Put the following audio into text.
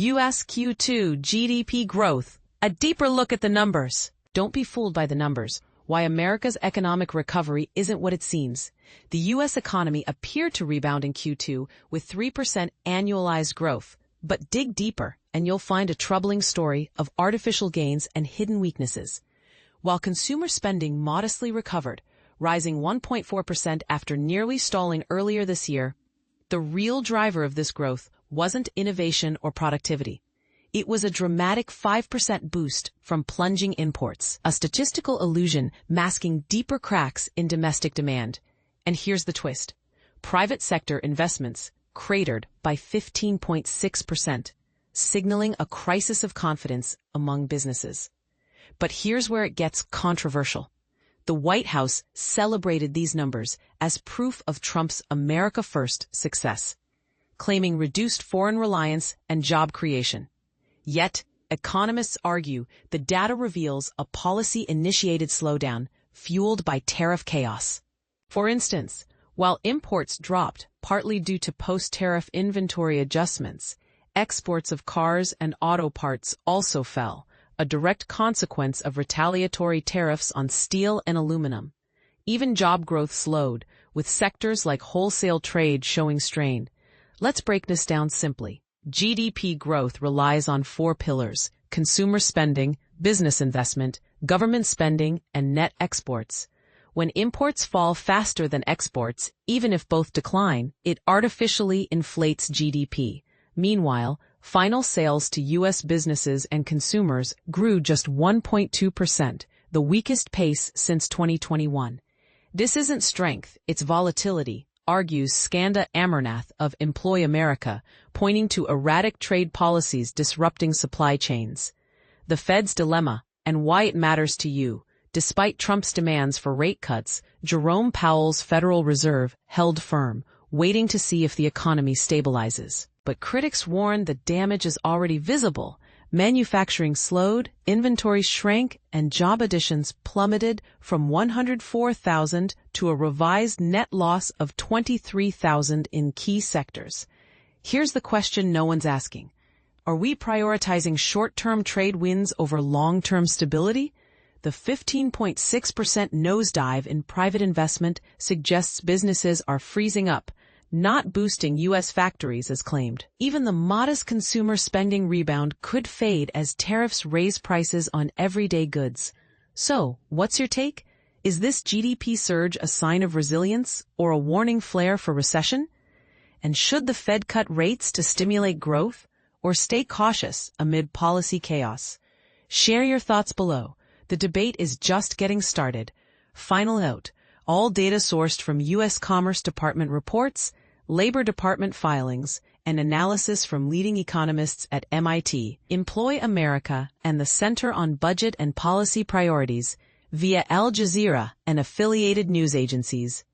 US Q2 GDP growth. A deeper look at the numbers. Don't be fooled by the numbers. Why America's economic recovery isn't what it seems. The U.S. economy appeared to rebound in Q2 with 3% annualized growth. But dig deeper, and you'll find a troubling story of artificial gains and hidden weaknesses. While consumer spending modestly recovered, rising 1.4% after nearly stalling earlier this year, the real driver of this growth wasn't innovation or productivity. It was a dramatic 5% boost from plunging imports, a statistical illusion masking deeper cracks in domestic demand. And here's the twist. Private sector investments cratered by 15.6%, signaling a crisis of confidence among businesses. But here's where it gets controversial. The White House celebrated these numbers as proof of Trump's America First success, claiming reduced foreign reliance and job creation. Yet, economists argue the data reveals a policy-initiated slowdown fueled by tariff chaos. For instance, while imports dropped partly due to post-tariff inventory adjustments, exports of cars and auto parts also fell, a direct consequence of retaliatory tariffs on steel and aluminum. Even job growth slowed, with sectors like wholesale trade showing strain. Let's break this down simply. GDP growth relies on 4 pillars: consumer spending, business investment, government spending, and net exports. When imports fall faster than exports, even if both decline, it artificially inflates GDP. Meanwhile, final sales to U.S. businesses and consumers grew just 1.2%, the weakest pace since 2021. This isn't strength, it's volatility, argues Skanda Amarnath of Employ America, pointing to erratic trade policies disrupting supply chains. The Fed's dilemma, and why it matters to you. Despite Trump's demands for rate cuts, Jerome Powell's Federal Reserve held firm, waiting to see if the economy stabilizes. But critics warn the damage is already visible. Manufacturing slowed, inventories shrank, and job additions plummeted from 104,000 to a revised net loss of 23,000 in key sectors. Here's the question no one's asking. Are we prioritizing short-term trade wins over long-term stability? The 15.6% nosedive in private investment suggests businesses are freezing up, not boosting U.S. factories as claimed. Even the modest consumer spending rebound could fade as tariffs raise prices on everyday goods. So, what's your take? Is this GDP surge a sign of resilience or a warning flare for recession? And should the Fed cut rates to stimulate growth or stay cautious amid policy chaos? Share your thoughts below. The debate is just getting started. Final note, all data sourced from U.S. Commerce Department reports, Labor Department filings, and analysis from leading economists at MIT, Employ America, and the Center on Budget and Policy Priorities, via Al Jazeera and affiliated news agencies.